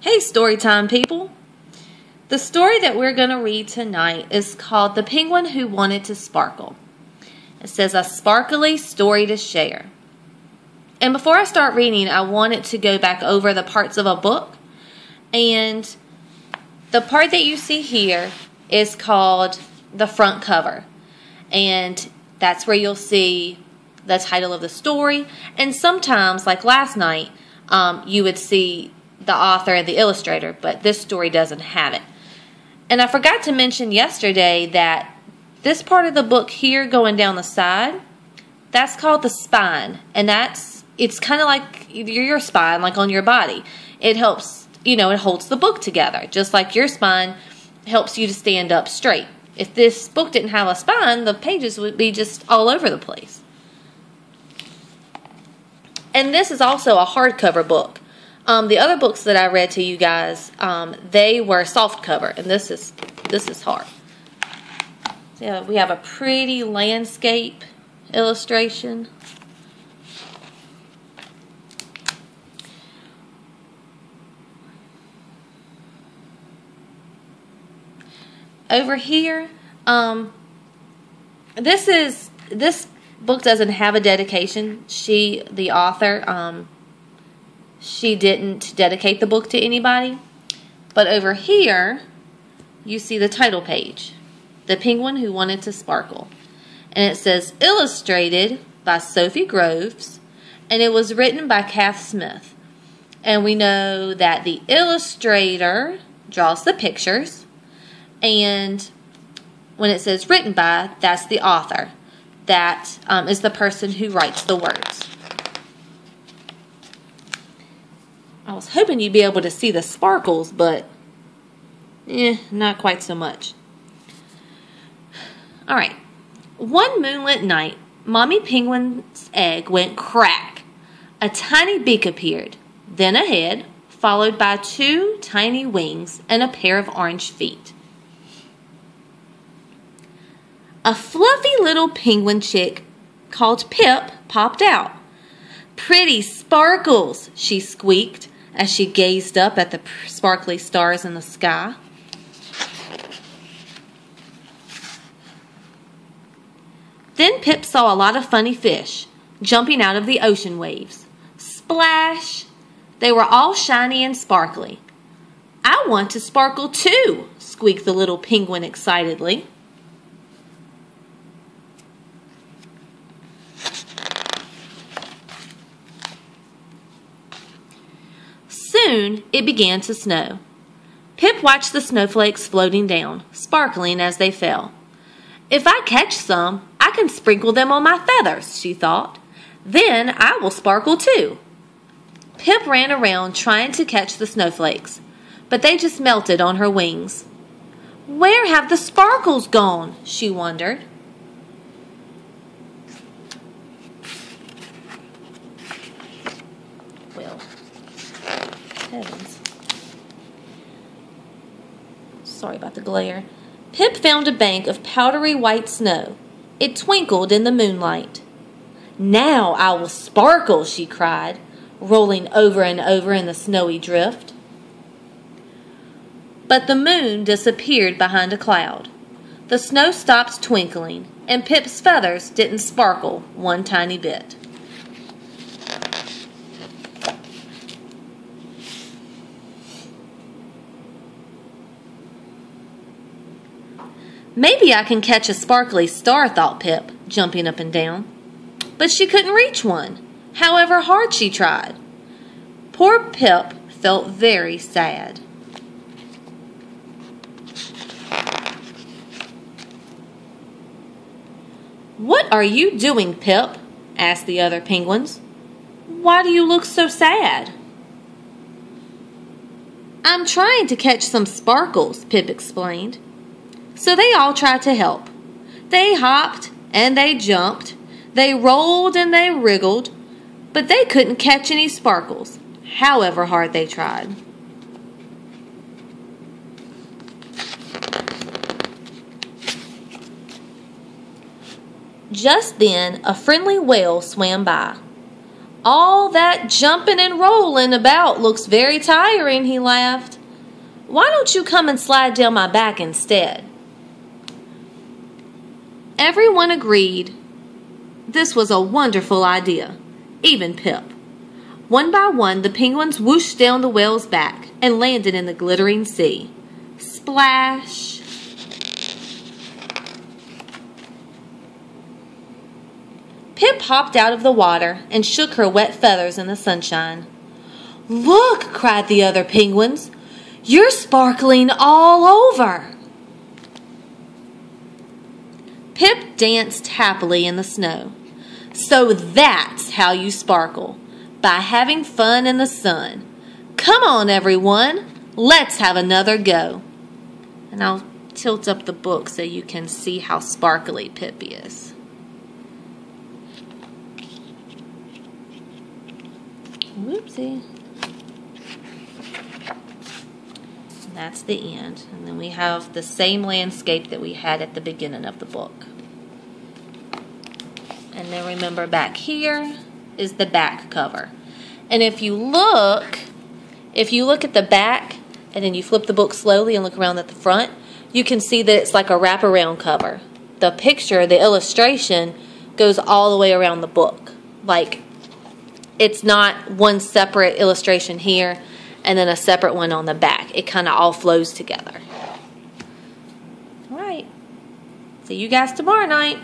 Hey Storytime people! The story that we're going to read tonight is called The Penguin Who Wanted to Sparkle. It says, a sparkly story to share. And before I start reading, I wanted to go back over the parts of a book. And the part that you see here is called the front cover. And that's where you'll see the title of the story. And sometimes, like last night, you would see the author and the illustrator, but this story doesn't have it. And I forgot to mention yesterday that this part of the book here going down the side, that's called the spine. And it's kind of like your spine, like on your body. It helps, it holds the book together, just like your spine helps you to stand up straight. If this book didn't have a spine, the pages would be just all over the place. And this is also a hardcover book. The other books that I read to you guys, they were soft cover, and this is hard. So we have a pretty landscape illustration. Over here, this book doesn't have a dedication. The author, she didn't dedicate the book to anybody. But over here, you see the title page, The Penguin Who Wanted to Sparkle. And it says, illustrated by Sophie Groves, and it was written by Kath Smith. And we know that the illustrator draws the pictures, and when it says written by, that's the author. That is the person who writes the words. I was hoping you'd be able to see the sparkles, but not quite so much. Alright. One moonlit night, Mommy Penguin's egg went crack. A tiny beak appeared, then a head, followed by two tiny wings and a pair of orange feet. A fluffy little penguin chick called Pip popped out. Pretty sparkles, she squeaked as she gazed up at the sparkly stars in the sky. Then Pip saw a lot of funny fish jumping out of the ocean waves. Splash! They were all shiny and sparkly. I want to sparkle too, squeaked the little penguin excitedly. Soon it began to snow. Pip watched the snowflakes floating down, sparkling as they fell. If I catch some, I can sprinkle them on my feathers, she thought. Then I will sparkle too. Pip ran around trying to catch the snowflakes, but they just melted on her wings. Where have the sparkles gone? She wondered. Well, heavens. Sorry about the glare. Pip found a bank of powdery white snow. It twinkled in the moonlight. Now I will sparkle, she cried, rolling over and over in the snowy drift. But the moon disappeared behind a cloud. The snow stopped twinkling, and Pip's feathers didn't sparkle one tiny bit. Maybe I can catch a sparkly star, thought Pip, jumping up and down. But she couldn't reach one, however hard she tried. Poor Pip felt very sad. What are you doing, Pip? Asked the other penguins. Why do you look so sad? I'm trying to catch some sparkles, Pip explained. So they all tried to help. They hopped and they jumped. They rolled and they wriggled, but they couldn't catch any sparkles, however hard they tried. Just then, a friendly whale swam by. All that jumping and rolling about looks very tiring, he laughed. Why don't you come and slide down my back instead? Everyone agreed this was a wonderful idea, even Pip. One by one, the penguins whooshed down the whale's back and landed in the glittering sea. Splash! Pip hopped out of the water and shook her wet feathers in the sunshine. Look, cried the other penguins. You're sparkling all over. Pip danced happily in the snow. So that's how you sparkle, by having fun in the sun. Come on, everyone. Let's have another go. And I'll tilt up the book so you can see how sparkly Pip is. Whoopsie. And that's the end. And then we have the same landscape that we had at the beginning of the book. And then remember, back here is the back cover. And if you look at the back and then you flip the book slowly and look around at the front, you can see that it's like a wraparound cover. The picture, the illustration, goes all the way around the book. Like, it's not one separate illustration here and then a separate one on the back. It kind of all flows together. All right. See you guys tomorrow night.